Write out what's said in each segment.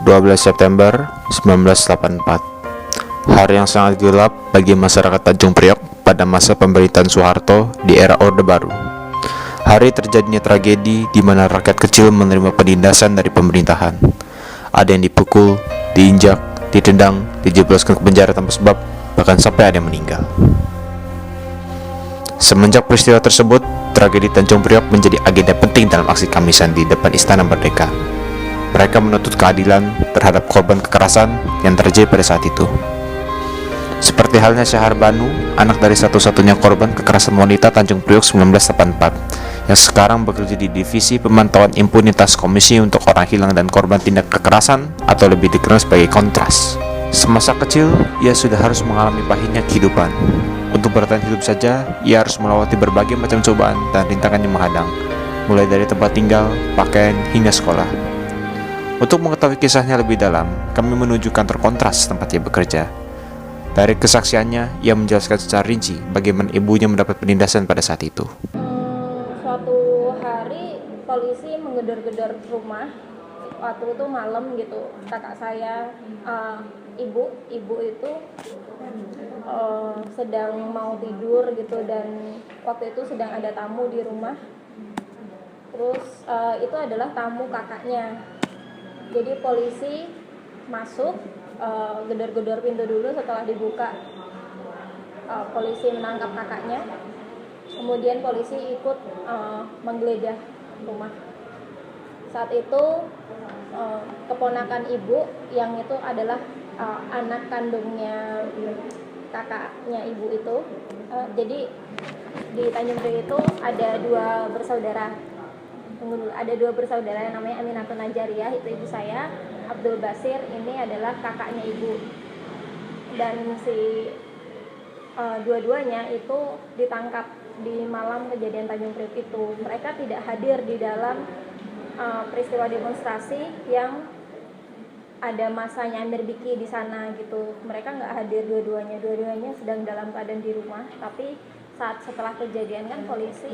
12 September 1984. Hari yang sangat gelap bagi masyarakat Tanjung Priok pada masa pemerintahan Soeharto di era Orde Baru. Hari terjadinya tragedi di mana rakyat kecil menerima penindasan dari pemerintahan. Ada yang dipukul, diinjak, ditendang, dijebloskan ke penjara tanpa sebab, bahkan sampai ada yang meninggal. Semenjak peristiwa tersebut, tragedi Tanjung Priok menjadi agenda penting dalam aksi Kamisan di depan Istana Merdeka. Mereka menuntut keadilan terhadap korban kekerasan yang terjadi pada saat itu. Seperti halnya Syahar Banu, anak dari satu-satunya korban kekerasan wanita Tanjung Priok 1984, yang sekarang bekerja di Divisi Pemantauan Impunitas Komisi untuk Orang Hilang dan Korban Tindak Kekerasan atau lebih dikenal sebagai Kontras. Semasa kecil, ia sudah harus mengalami pahitnya kehidupan. Untuk bertahan hidup saja, ia harus melewati berbagai macam cobaan dan rintangan yang menghadang, mulai dari tempat tinggal, pakaian, hingga sekolah. Untuk mengetahui kisahnya lebih dalam, kami menuju kantor Kontras tempat ia bekerja. Dari kesaksiannya, ia menjelaskan secara rinci bagaimana ibunya mendapat penindasan pada saat itu. Suatu hari polisi menggedor-gedor rumah. Waktu itu malam gitu, kakak saya, ibu itu sedang mau tidur gitu, dan waktu itu sedang ada tamu di rumah. Terus itu adalah tamu kakaknya. Jadi polisi masuk, gedor-gedor pintu dulu. Setelah dibuka, polisi menangkap kakaknya. Kemudian polisi ikut menggeledah rumah. Saat itu keponakan ibu yang itu adalah anak kandungnya kakaknya ibu itu. Jadi di Tanjung Priok itu ada dua bersaudara. Ada dua bersaudara yang namanya Aminatun Najariah, itu ibu saya. Abdul Basir ini adalah kakaknya ibu. Dan si dua-duanya itu ditangkap di malam kejadian Tanjung Priok itu. Mereka tidak hadir di dalam peristiwa demonstrasi yang ada massa nyamir biki di sana gitu. Mereka nggak hadir dua-duanya sedang dalam keadaan di rumah. Tapi saat setelah kejadian kan polisi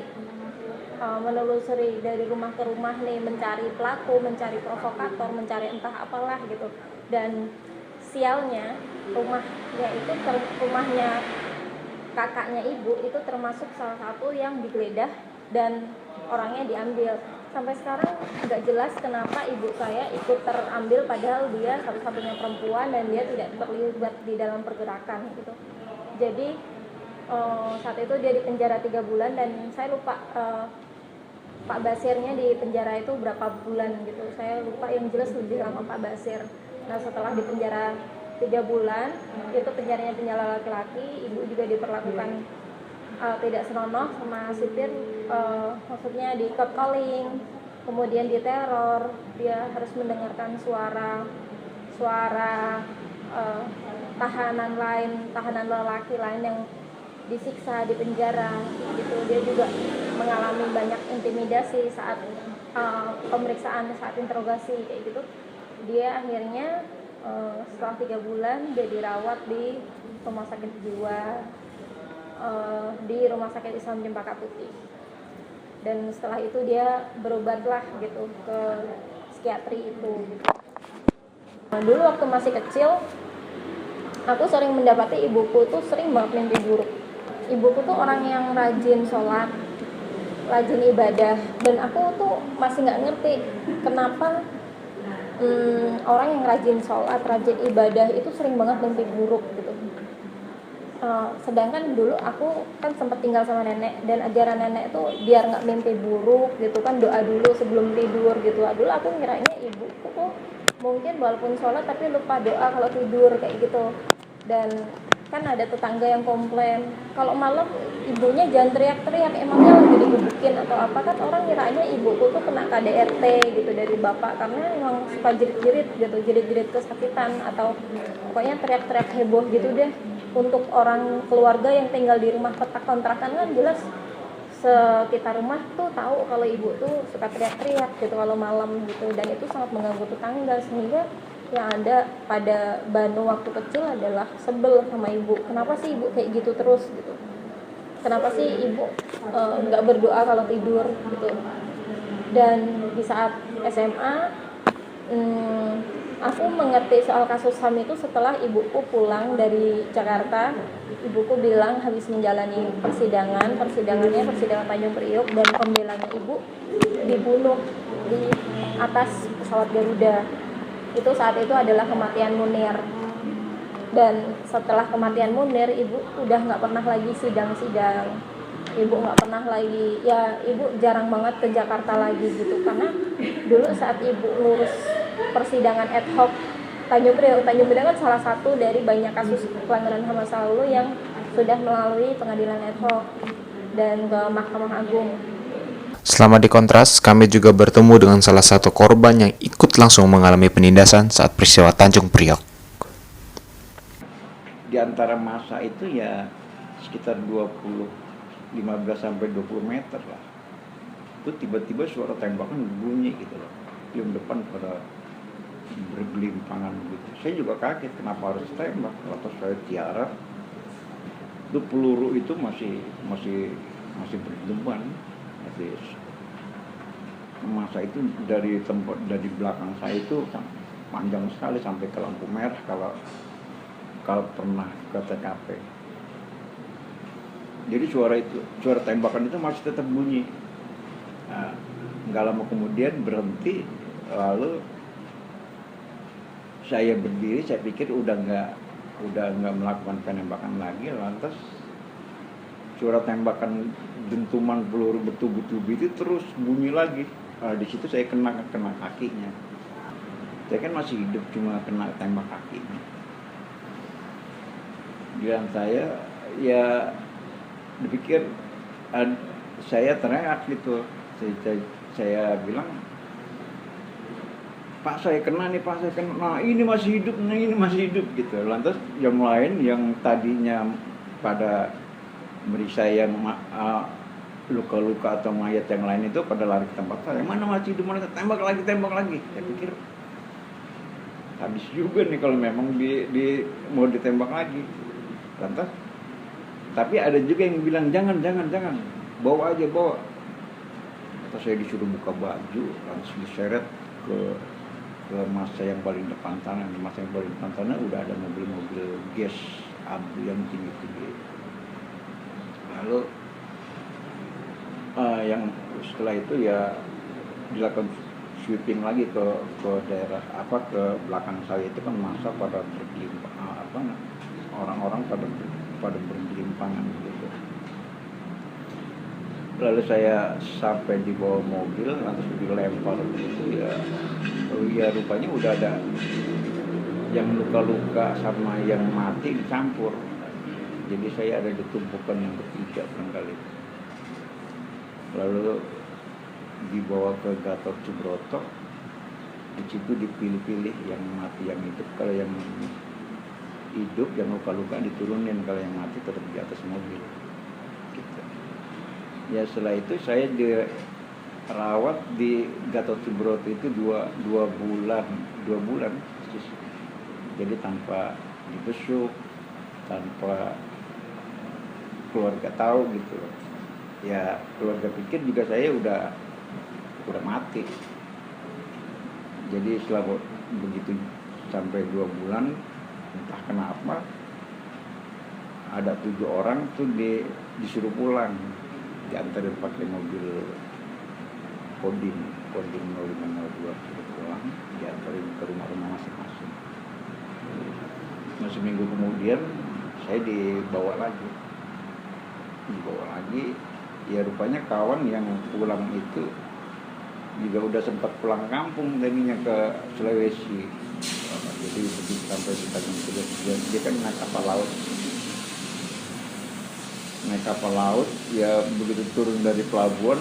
menelusuri dari rumah ke rumah nih, mencari pelaku, mencari provokator, mencari entah apalah gitu. Dan sialnya rumahnya kakaknya ibu itu termasuk salah satu yang digeledah dan orangnya diambil. Sampai sekarang nggak jelas kenapa ibu saya ikut terambil, padahal dia satu-satunya perempuan dan dia tidak terlibat di dalam pergerakan gitu. Jadi saat itu dia di penjara 3 bulan, dan saya lupa Pak Basirnya di penjara itu berapa bulan gitu. Saya lupa, yang jelas lebih lama Pak Basir. Nah, setelah di penjara 3 bulan, itu penjaranya penjara laki-laki, ibu juga diperlakukan tidak senonoh sama sipir, maksudnya di catcalling, kemudian diteror. Dia harus mendengarkan suara tahanan lelaki lain yang disiksa di penjara gitu. Dia juga mengalami banyak intimidasi saat pemeriksaan, saat interogasi kayak gitu. Dia akhirnya setelah 3 bulan dia dirawat di rumah sakit jiwa, di Rumah Sakit Islam Cempaka Putih. Dan setelah itu dia berobatlah gitu ke psikiatri itu. Dulu waktu masih kecil, aku sering mendapati ibuku tuh sering banget mimpi buruk. Ibuku tuh orang yang rajin sholat, rajin ibadah, dan aku tuh masih nggak ngerti kenapa orang yang rajin sholat, rajin ibadah itu sering banget mimpi buruk gitu. Sedangkan dulu aku kan sempat tinggal sama nenek, dan ajaran nenek tuh biar nggak mimpi buruk gitu kan, doa dulu sebelum tidur gitu. Dulu aku ngiranya ibuku tuh mungkin walaupun sholat tapi lupa doa kalau tidur kayak gitu. Dan kan ada tetangga yang komplain kalau malam ibunya jangan teriak-teriak, emangnya lagi digebukin atau apa. Kan orang ngiranya ibuku tuh kena KDRT gitu dari bapak, karena emang suka jerit-jerit gitu, jerit-jerit kesakitan atau pokoknya teriak-teriak heboh gitu deh. Untuk orang keluarga yang tinggal di rumah petak kontrakan kan jelas sekitar rumah tuh tahu kalau ibu tuh suka teriak-teriak gitu kalau malam gitu, dan itu sangat mengganggu tetangga. Sehingga yang ada pada Banu waktu kecil adalah sebel sama ibu. Kenapa sih ibu kayak gitu terus gitu? Kenapa sih ibu nggak berdoa kalau tidur gitu? Dan di saat SMA Aku mengerti soal kasus HAM itu setelah ibuku pulang dari Jakarta. Ibuku bilang habis menjalani persidangan Tanjung Priok, dan pembelanya ibu dibunuh di atas pesawat Garuda. Itu saat itu adalah kematian Munir. Dan setelah kematian Munir, ibu udah nggak pernah lagi sidang-sidang. Ibu nggak pernah lagi, ya ibu jarang banget ke Jakarta lagi gitu, karena dulu saat ibu ngurus persidangan ad hoc Tanjung Priok kan salah satu dari banyak kasus pelanggaran HAM masa lalu yang sudah melalui pengadilan ad hoc dan ke Mahkamah Agung. Selama di Kontras, kami juga bertemu dengan salah satu korban yang ikut langsung mengalami penindasan saat peristiwa Tanjung Priok. Di antara masa itu ya sekitar 15 sampai 20 meter lah. Itu tiba-tiba suara tembakan bunyi gitu loh. Yang depan pada bergelimpangan gitu. Saya juga kaget kenapa harus tembak. Atau saya tiarap. Itu peluru itu masih berdeban. Masa itu dari belakang saya itu panjang sekali sampai ke lampu merah kalau pernah ke TKP. Jadi suara tembakan itu masih tetap bunyi. Nah, nggak lama kemudian berhenti, lalu saya berdiri, saya pikir udah nggak melakukan penembakan lagi, lantas suara tembakan dentuman peluru bertubi-tubi itu terus bunyi lagi. Di situ saya kena kakinya. Saya kan masih hidup, cuma kena tembak kakinya. Giliran saya ya dipikir saya teriak gitu. Saya bilang, Pak saya kena nih, Pak saya kena. Nah ini masih hidup gitu. Lantas yang lain yang tadinya pada merisa yang luka-luka atau mayat yang lain itu pada lari ke tempat saya. Mana masih hidup, mana tembak lagi. Saya pikir habis juga nih kalau memang mau ditembak lagi. Lantas tapi ada juga yang bilang jangan, bawa aja. Terus saya disuruh buka baju, langsung diseret ke masa yang paling depan sana. Di masa yang paling depan sana udah ada mobil-mobil gas abu yang tinggi. Lalu yang setelah itu ya dilakukan sweeping lagi ke daerah ke belakang saya itu kan masa pada bergelimpang, orang-orang pada bergelimpangan gitu. Lalu saya sampai di bawah mobil, langsung dilempar gitu ya rupanya udah ada yang luka-luka sama yang mati dicampur. Jadi saya ada di tumpukan yang ketiga barangkali. Lalu dibawa ke Gatot Subroto, di situ dipilih-pilih yang mati, yang hidup. Kalau yang hidup yang luka-luka diturunin, kalau yang mati tetap di atas mobil gitu. Ya setelah itu saya dirawat di Gatot Subroto itu dua bulan jadi tanpa dibesuk, tanpa keluarga tahu gitu. Ya keluarga pikir juga saya udah mati. Jadi setelah begitu sampai 2 bulan, entah kenapa ada 7 orang tuh disuruh pulang, diantarin pakai mobil Kodim 0502 disuruh pulang, diantarin ke rumah-rumah masing-masing. Nah seminggu kemudian saya dibawa lagi, ya rupanya kawan yang pulang itu juga udah sempat pulang kampung tadinya ke Sulawesi. Jadi begitu sampai di Tanjung Priok, dia kan naik kapal laut, ya begitu turun dari pelabuhan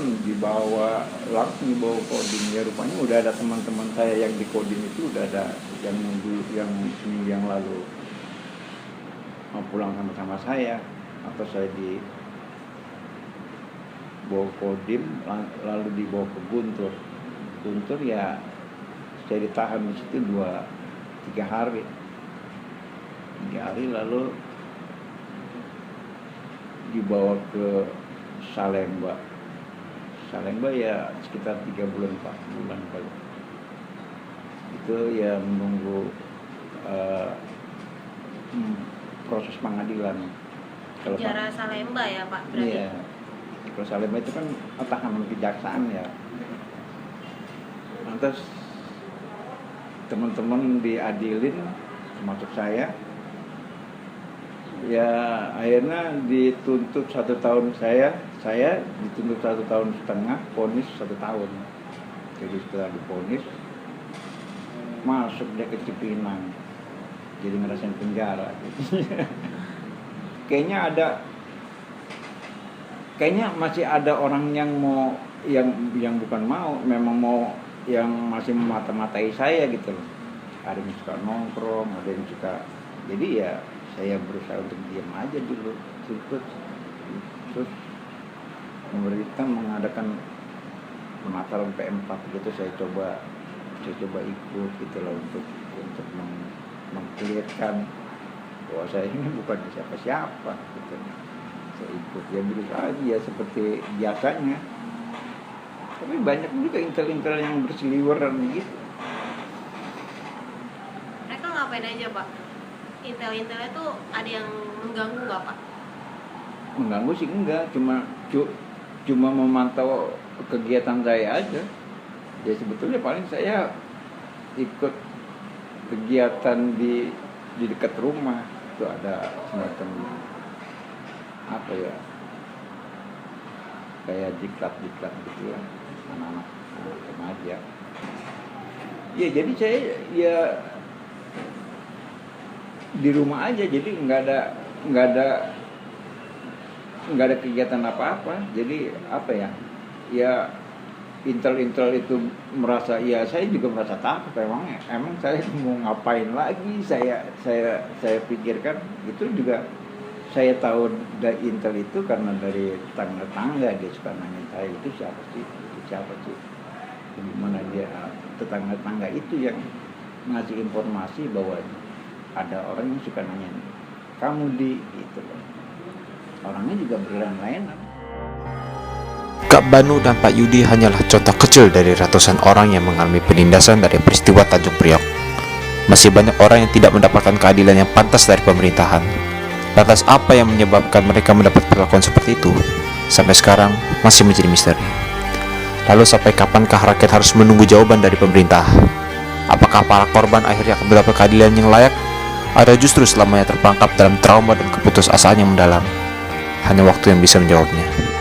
langsung dibawa Kodim. Ya rupanya udah ada teman-teman saya yang di Kodim itu udah ada yang seminggu yang lalu mau pulang sama saya, atau saya dibawa Kodim lalu dibawa ke Guntur ya saya ditahan di situ 3 hari lalu dibawa ke Salemba ya sekitar 3 bulan 4 bulan kali itu ya menunggu proses pengadilan. Kalau Penjara Salemba ya Pak berarti? iya, kalau Salemba itu kan tahanan kejaksaan ya. Lantas teman-teman diadilin, termasuk saya, ya akhirnya dituntut 1 tahun. Saya dituntut 1,5 tahun, vonis 1 tahun. Jadi setelah divonis, masuk dia ke Cipinang, jadi ngerasain penjara. Kayaknya masih ada orang yang mau, yang bukan mau, memang mau, yang masih memata-matai saya gitu loh. Ada yang suka nongkrong, ada yang suka. Jadi ya saya berusaha untuk diam aja dulu. Terus pemerintah mengadakan Mataram P4 gitu, saya coba ikut gitu loh, untuk mengklirkan bahwa saya ini bukan siapa-siapa gitu. Saya ikut ya, berusaha ya seperti biasanya. Tapi banyak juga intel-intel yang berseliweran gitu. Mereka ngapain aja Pak? Intel-intelnya tuh ada yang mengganggu nggak Pak? Mengganggu sih enggak, cuma memantau kegiatan saya aja. Ya sebetulnya paling saya ikut kegiatan di dekat rumah. Itu ada semacam apa ya, kayak diklat gitu ya, anak-anak remaja. Ya jadi saya ya di rumah aja, jadi nggak ada kegiatan apa-apa. Jadi apa ya, intel-intel itu merasa, ya saya juga merasa takut. Emang saya mau ngapain lagi, saya pikirkan itu juga. Saya tahu dari intel itu karena dari tetangga-tetangga, dia suka nanya saya, itu siapa sih, gimana dia. Tetangga-tetangga itu yang ngasih informasi bahwa ada orang yang suka nanya, kamu di gitu loh. Orangnya juga berlainan-lainan. Kak Banu dan Pak Yudi hanyalah contoh kecil dari ratusan orang yang mengalami penindasan dari peristiwa Tanjung Priok. Masih banyak orang yang tidak mendapatkan keadilan yang pantas dari pemerintahan. Lantas apa yang menyebabkan mereka mendapat perlakuan seperti itu? Sampai sekarang masih menjadi misteri. Lalu sampai kapankah rakyat harus menunggu jawaban dari pemerintah? Apakah para korban akhirnya akan mendapat keadilan yang layak? Atau justru selamanya terperangkap dalam trauma dan keputusasaan yang mendalam? Hanya waktu yang bisa menjawabnya.